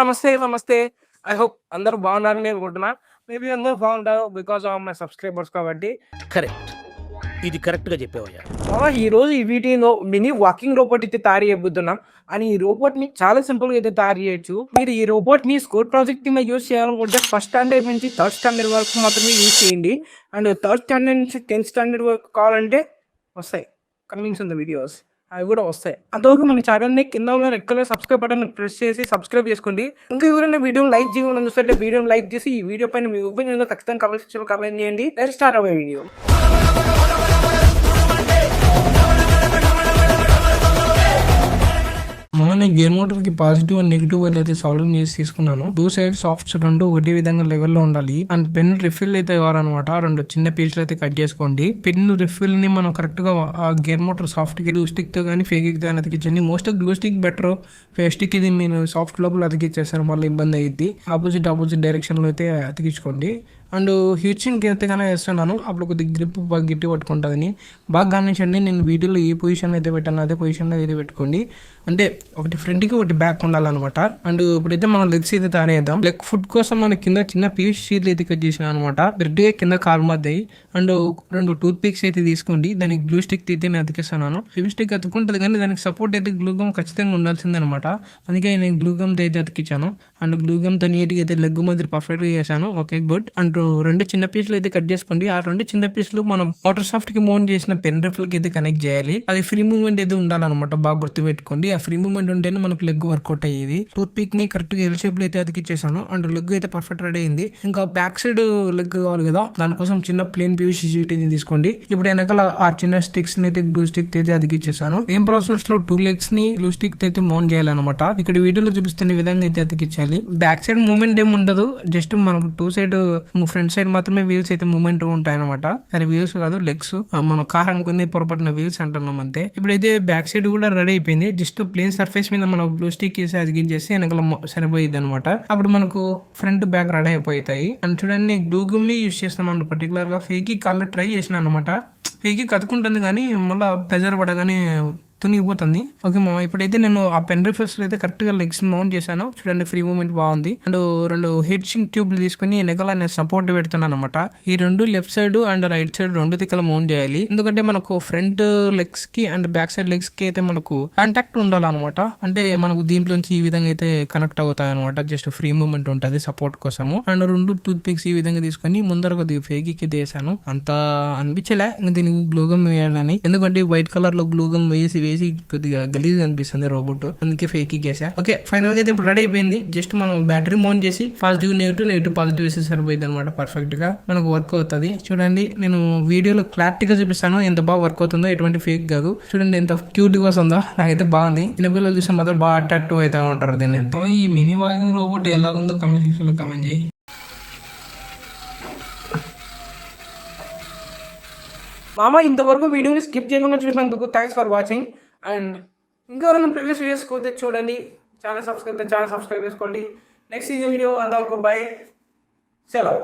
నమస్తే. I hope అందరూ బాగున్నారని అనుకుంటున్నా. మేబీ అందరూ బాగుంటారు బికాస్ ఆఫ్ మై సబ్స్క్రైబర్స్ కాబట్టి. కరెక్ట్. ఇది కరెక్ట్‌గా చెప్పావయ్యా. ఈరోజు ఈ వీడియోలో మినీ వాకింగ్ రోబోట్ అయితే తయారు చేయబోతున్నాం. అండ్ ఈ రోబోట్‌ని చాలా సింపుల్‌గా అయితే తయారు చేయొచ్చు. మీరు ఈ రోబోట్‌ని స్కూల్ ప్రాజెక్ట్ కింద యూజ్ చేయాలనుకుంటే ఫస్ట్ స్టాండర్డ్ నుంచి థర్డ్ స్టాండర్డ్ వరకు మాత్రమే యూజ్ చేయండి. అండ్ థర్డ్ స్టాండర్డ్ నుంచి 10th స్టాండర్డ్ వరకు కావాలంటే వస్తాయి. Cummins in the videos. అవి కూడా వస్తాయి. అంతవరకు మన ఛానల్ని కింద ఉన్న red colour subscribe button press చేసి సబ్స్క్రైబ్ చేసుకోండి. ఇంకా ఎవరైనా వీడియోని లైక్ చేయాలని చూస్తే వీడియోని లైక్ చేసి ఈ వీడియో పైన మీ ఒపీనియన్ ఖచ్చితంగా కామెంట్ సెక్షన్లో కామెంట్ చేయండి. Let's start our video. నేను గేర్ మోటార్కి పాజిటివ్ అండ్ నెగిటివ్ వైల్ అయితే సాల్వ్ చేసి తీసుకున్నాను. 2 సైడ్ సాఫ్ట్స్ రెండు ఒకే విధంగా లెవెల్లో ఉండాలి. అండ్ పెన్ రిఫిల్ అయితే కావాలన్నమాట. 2 చిన్న పీసులు అయితే కట్ చేసుకోండి. పెన్ రిఫిల్ ని మనం కరెక్ట్ గా ఆ గేర్ మోటార్ సాఫ్ట్ కి గ్లూ స్టిక్ తో కానీ ఫేక్ తో అతికించండి. Most glue stick better. ఫేస్టిక్ ఇది మీరు సాఫ్ట్ లోపల అతికిచ్చేసారు మళ్ళీ ఇబ్బంది అయ్యింది. ఆపోజిట్ డైరెక్షన్ లో అయితే అతికించుకోండి. అండ్ హీటింగ్కి అయితే కానీ వేస్తున్నాను. అప్పుడు కొద్దిగా గ్రిప్ బాగా గట్టి పట్టుకుంటుందని బాగా గమనించండి. నేను వీడియోలో ఏ పొజిషన్ అయితే పెట్టాను అదే పొజిషన్లో అయితే పెట్టుకోండి. అంటే ఒకటి ఫ్రంట్కి ఒకటి బ్యాక్ ఉండాలన్నమాట. అండ్ ఇప్పుడైతే మనం లెగ్స్ అయితే తయారేద్దాం. లెగ్ ఫుడ్ కోసం మన కింద చిన్న పీస్ షీట్లు అయితే కట్ చేసాను అనమాట. రెడ్గా కింద కాలు మధ్య అండ్ 2 టూత్ పిక్స్ అయితే తీసుకోండి. దానికి గ్లూ స్టిక్ అయితే నేను అతికిస్తున్నాను. గ్లూ స్టిక్ అతుక్కుంటుంది కానీ దానికి సపోర్ట్ అయితే గ్లూగమ్ ఖచ్చితంగా ఉండాల్సింది అనమాట. అందుకే నేను గ్లూగమ్ అయితే అతికించాను. అండ్ గ్లూగమ్తో నీట్గా అయితే లెగ్ మధ్య పర్ఫెక్ట్గా చేశాను. Okay good. అండ్ 2 చిన్న పీసులు అయితే కట్ చేసుకోండి. ఆ 2 చిన్న పీసులు మనం వాటర్ సాఫ్ట్ కి మౌంట్ చేసిన పెన్ రిఫిల్ అయితే కనెక్ట్ చేయాలి. అది ఫ్రీ మూవ్మెంట్ అయితే ఉండాలన్నమాట. బాగా గుర్తుపెట్టుకోండి. ఆ ఫ్రీ మూవ్మెంట్ ఉంటేనే మనకు లెగ్ వర్కౌట్ అయ్యేది. టూత్ పిక్ ని కరెక్ట్ గా ఎల్ షేప్ లో అయితే అతికిచ్చేసాను. అండ్ లెగ్ అయితే పర్ఫెక్ట్ రెడీ అయింది. ఇంకా బ్యాక్ సైడ్ లెగ్ కావాలి కదా, దానికోసం చిన్న ప్లేన్ పీవీసీ షీట్ అయితే తీసుకోండి. ఇప్పుడు వెనకాల ఆ చిన్న స్టిక్స్ ని అయితే గ్లూ స్టిక్ అయితే అతికిచ్చేసాను. సేమ్ ప్రాసెస్ లో 2 లెగ్స్ ని గ్లూ స్టిక్ అయితే మౌంట్ చేయాలన్నమాట. ఇక్కడ వీడియోలో చూపిస్తున్న విధంగా అయితే అతికించాలి. బ్యాక్ సైడ్ మూవ్మెంట్ ఏమి ఉండదు. జస్ట్ మనకు 2 సైడ్ ఫ్రంట్ సైడ్ మాత్రమే వీల్స్ అయితే మూవ్మెంట్ ఉంటాయి అనమాట. సరే వీల్స్ కాదు లెగ్స్. మనం కార్ అనుకునే పొరపాటున వీల్స్ అంటున్నాం అంతే. ఇప్పుడైతే బ్యాక్ సైడ్ కూడా రెడీ అయిపోయింది. జస్ట్ ప్లేన్ సర్ఫేస్ మీద మనం బ్లూ స్టిక్ వేసి అతికించేసి వెనకాల సరిపోయింది అనమాట. అప్పుడు మనకు ఫ్రంట్ బ్యాక్ రెడీ అయిపోతాయి. అండ్ చూడండి గ్లూగమ్ ని యూజ్ చేస్తున్నాం. పర్టికులర్ గా ఫేకి కలర్ ట్రై చేసిన అనమాట. ఫేకి కతుకుంటుంది కానీ మళ్ళీ ప్రెజర్ పడగానే తునిగిపోతుంది. ఓకే మామ, ఇప్పుడైతే నేను ఆ పెన్ రిఫర్స్ అయితే కరెక్ట్ గా లెగ్స్ మౌంట్ చేశాను. చూడండి ఫ్రీ మూవ్మెంట్ బాగుంది. అండ్ 2 హీట్ సింక్ ట్యూబ్లు తీసుకుని వెనకాల నేను సపోర్ట్ పెడుతున్నాను అనమాట. ఈ 2 left side and right side 2 దిక్కల మౌంట్ చేయాలి. ఎందుకంటే మనకు ఫ్రంట్ లెగ్స్ కి అండ్ బ్యాక్ సైడ్ లెగ్స్ కి అయితే మనకు కాంటాక్ట్ ఉండాలన్నమాట. అంటే మనకు దీంట్లోంచి ఈ విధంగా అయితే కనెక్ట్ అవుతాయి అనమాట. జస్ట్ ఫ్రీ మూవ్మెంట్ ఉంటుంది సపోర్ట్ కోసము. అండ్ 2 టూత్ పిక్స్ ఈ విధంగా తీసుకొని ముందర కొద్దిగా ఫేకి వేసాను. అంత అనిపించలే దీనికి గ్లూగమ్ వేయాలని. ఎందుకంటే వైట్ కలర్ లో గ్లూగమ్ వేసి కొద్దిగా గలీజ్ అనిపిస్తుంది రోబోట్. అందుకే ఫేక్ వేసా. ఓకే ఫైనల్ గా అయితే ఇప్పుడు రెడీ అయిపోయింది. జస్ట్ మనం బ్యాటరీ మౌంట్ చేసి పాజిటివ్ నెగిటివ్ పాజిటివ్ వేస్తే సరిపోయింది అనమాట. పర్ఫెక్ట్ గా మనకు వర్క్ అవుతుంది. చూడండి నేను వీడియోలో క్లారిటీగా చూపిస్తాను ఎంత బాగా వర్క్ అవుతుందో. ఎటువంటి ఫేక్ కాదు. చూడండి ఎంత క్యూట్ గా వస్తుందో. నాకైతే బాగుంది. చిన్నపిల్లలు చూసిన మాత్రం బాగా అట్రాక్టివ్ అయితే ఉంటారు దీన్ని. ఈ మినీ వాకింగ్ రోబోట్ ఎలా ఉందో కమెంట్ సెక్షన్ లో కమెంట్ చేయి. మామ ఇంతవరకు వీడియోని స్కిప్ చేయకుండా చూసినందుకు థ్యాంక్స్ ఫర్ వాచింగ్. అండ్ ఇంకెవరైనా ప్రీవియస్ వీడియోస్ పోతే చూడండి. ఛానల్ సబ్స్క్రైబ్ చేసుకోండి. నెక్స్ట్ వీడియో అంతవరకు బై. సెలవు.